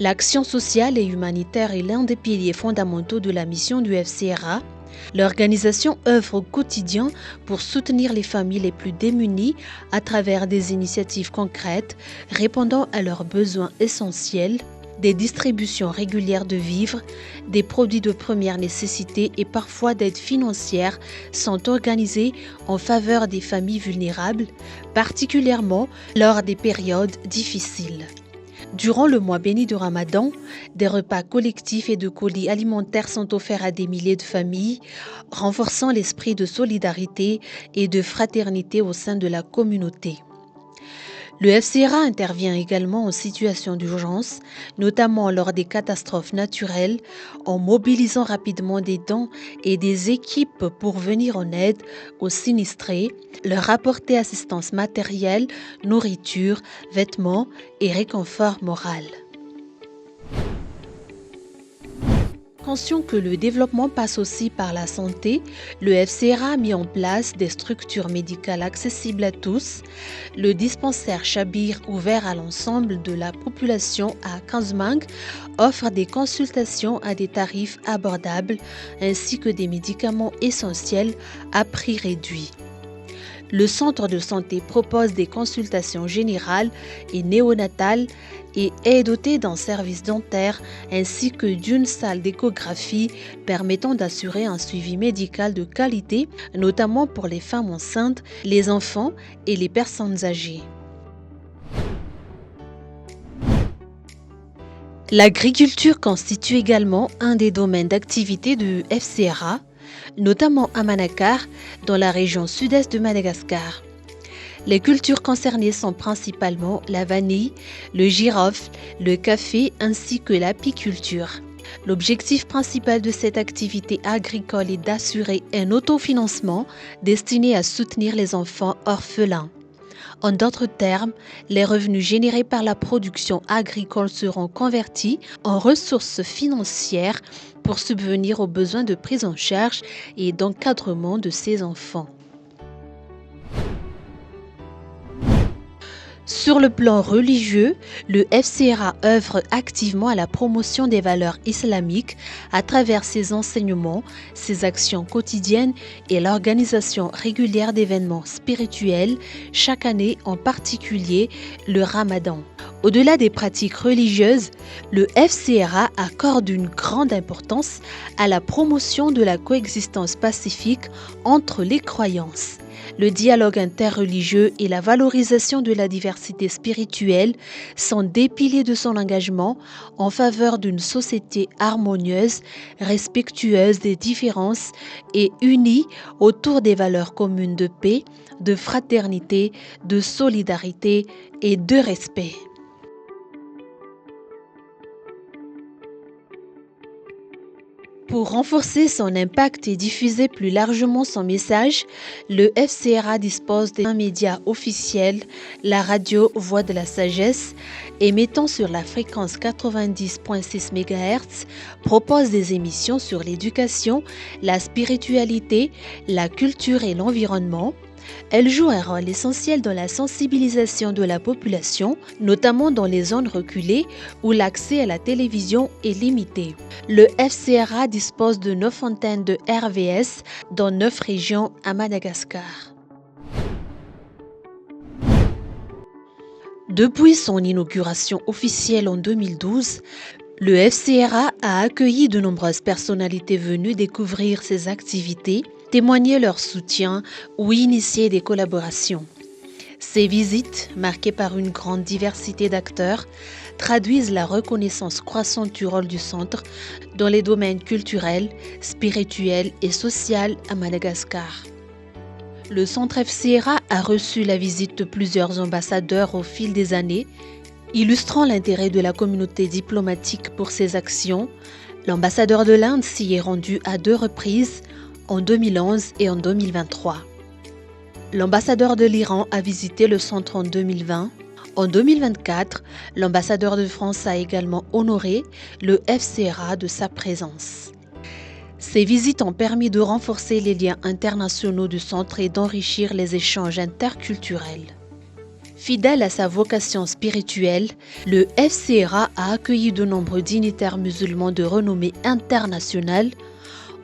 L'action sociale et humanitaire est l'un des piliers fondamentaux de la mission du FCRA. L'organisation œuvre au quotidien pour soutenir les familles les plus démunies à travers des initiatives concrètes répondant à leurs besoins essentiels, des distributions régulières de vivres, des produits de première nécessité et parfois d'aides financières sont organisées en faveur des familles vulnérables, particulièrement lors des périodes difficiles. Durant le mois béni de Ramadan, des repas collectifs et de colis alimentaires sont offerts à des milliers de familles, renforçant l'esprit de solidarité et de fraternité au sein de la communauté. Le FCRA intervient également en situation d'urgence, notamment lors des catastrophes naturelles, en mobilisant rapidement des dons et des équipes pour venir en aide aux sinistrés, leur apporter assistance matérielle, nourriture, vêtements et réconfort moral. Conscient que le développement passe aussi par la santé, le FCRA a mis en place des structures médicales accessibles à tous. Le dispensaire Chabir, ouvert à l'ensemble de la population à Kanzmang, offre des consultations à des tarifs abordables ainsi que des médicaments essentiels à prix réduit. Le centre de santé propose des consultations générales et néonatales et est doté d'un service dentaire ainsi que d'une salle d'échographie permettant d'assurer un suivi médical de qualité, notamment pour les femmes enceintes, les enfants et les personnes âgées. L'agriculture constitue également un des domaines d'activité du FCRA, notamment à Manakar, dans la région sud-est de Madagascar. Les cultures concernées sont principalement la vanille, le girofle, le café ainsi que l'apiculture. L'objectif principal de cette activité agricole est d'assurer un autofinancement destiné à soutenir les enfants orphelins. En d'autres termes, les revenus générés par la production agricole seront convertis en ressources financières pour subvenir aux besoins de prise en charge et d'encadrement de ces enfants. Sur le plan religieux, le FCRA œuvre activement à la promotion des valeurs islamiques à travers ses enseignements, ses actions quotidiennes et l'organisation régulière d'événements spirituels, chaque année en particulier le Ramadan. Au-delà des pratiques religieuses, le FCRA accorde une grande importance à la promotion de la coexistence pacifique entre les croyances. Le dialogue interreligieux et la valorisation de la diversité spirituelle sont des piliers de son engagement en faveur d'une société harmonieuse, respectueuse des différences et unie autour des valeurs communes de paix, de fraternité, de solidarité et de respect. Pour renforcer son impact et diffuser plus largement son message, le FCRA dispose d'un média officiel, la radio Voix de la Sagesse, émettant sur la fréquence 90.6 MHz, propose des émissions sur l'éducation, la spiritualité, la culture et l'environnement. Elle joue un rôle essentiel dans la sensibilisation de la population, notamment dans les zones reculées où l'accès à la télévision est limité. Le FCRA dispose de 9 antennes de RVS dans 9 régions à Madagascar. Depuis son inauguration officielle en 2012, le FCRA a accueilli de nombreuses personnalités venues découvrir ses activités, témoigner leur soutien ou initier des collaborations. Ces visites, marquées par une grande diversité d'acteurs, traduisent la reconnaissance croissante du rôle du centre dans les domaines culturels, spirituels et sociaux à Madagascar. Le centre FCRA a reçu la visite de plusieurs ambassadeurs au fil des années, illustrant l'intérêt de la communauté diplomatique pour ses actions. L'ambassadeur de l'Inde s'y est rendu à 2 reprises, en 2011 et en 2023. L'ambassadeur de l'Iran a visité le centre en 2020. En 2024, l'ambassadeur de France a également honoré le FCRA de sa présence. Ces visites ont permis de renforcer les liens internationaux du centre et d'enrichir les échanges interculturels. Fidèle à sa vocation spirituelle, le FCRA a accueilli de nombreux dignitaires musulmans de renommée internationale.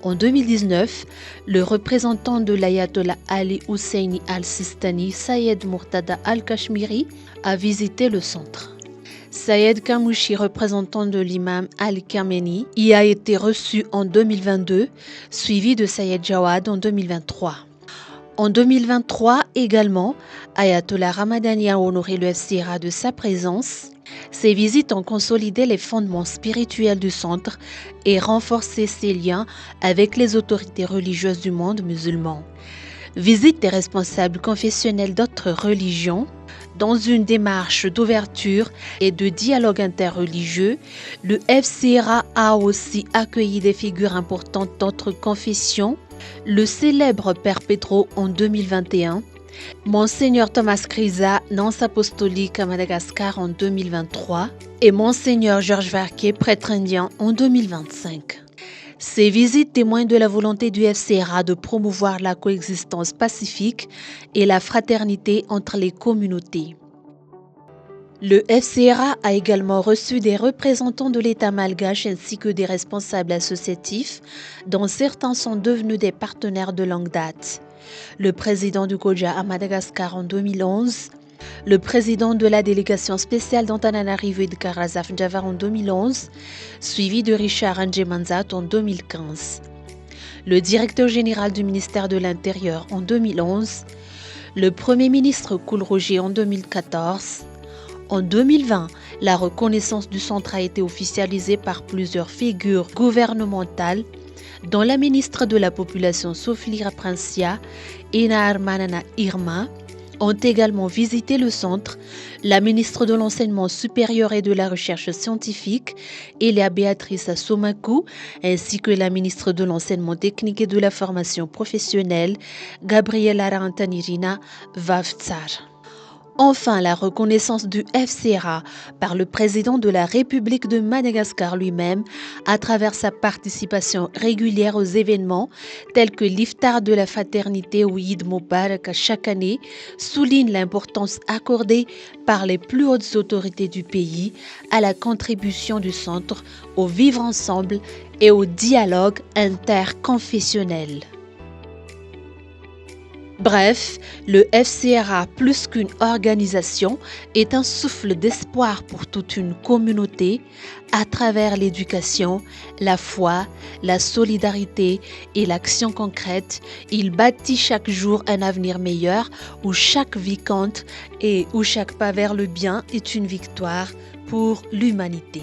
En 2019, le représentant de l'ayatollah Ali Husseini al-Sistani, Sayed Murtada al-Kashmiri, a visité le centre. Sayed Kamouchi, représentant de l'imam Ali Khamenei, y a été reçu en 2022, suivi de Sayed Jawad en 2023. En 2023 également, Ayatollah Ramadani a honoré le FCRA de sa présence. Ces visites ont consolidé les fondements spirituels du centre et renforcé ses liens avec les autorités religieuses du monde musulman. Visite des responsables confessionnels d'autres religions. Dans une démarche d'ouverture et de dialogue interreligieux, le FCRA a aussi accueilli des figures importantes d'autres confessions. Le célèbre Père Pedro en 2021, Monseigneur Thomas Krisa, nonce apostolique à Madagascar en 2023 et Monseigneur Georges Varquet, prêtre indien en 2025. Ces visites témoignent de la volonté du FCRA de promouvoir la coexistence pacifique et la fraternité entre les communautés. Le FCRA a également reçu des représentants de l'État malgache ainsi que des responsables associatifs, dont certains sont devenus des partenaires de longue date. Le président du COJA à Madagascar en 2011, le président de la délégation spéciale d'Antananarivo et de Karazaf Njava en 2011, suivi de Richard Andjemanzat en 2015. Le directeur général du ministère de l'Intérieur en 2011, le premier ministre Koul Roger en 2014. En 2020, la reconnaissance du centre a été officialisée par plusieurs figures gouvernementales, dont la ministre de la Population Soflira Prancia et Naarmanana Irma ont également visité le centre, la ministre de l'Enseignement supérieur et de la Recherche scientifique, Elia Béatrice Somakou, ainsi que la ministre de l'Enseignement technique et de la formation professionnelle, Gabriela Rantanirina Vavtsar. Enfin, la reconnaissance du FCRA par le président de la République de Madagascar lui-même à travers sa participation régulière aux événements tels que l'Iftar de la fraternité ou Eid Mubarak chaque année souligne l'importance accordée par les plus hautes autorités du pays à la contribution du centre au vivre ensemble et au dialogue interconfessionnel. Bref, le FCRA, plus qu'une organisation, est un souffle d'espoir pour toute une communauté à travers l'éducation, la foi, la solidarité et l'action concrète. Il bâtit chaque jour un avenir meilleur où chaque vie compte et où chaque pas vers le bien est une victoire pour l'humanité.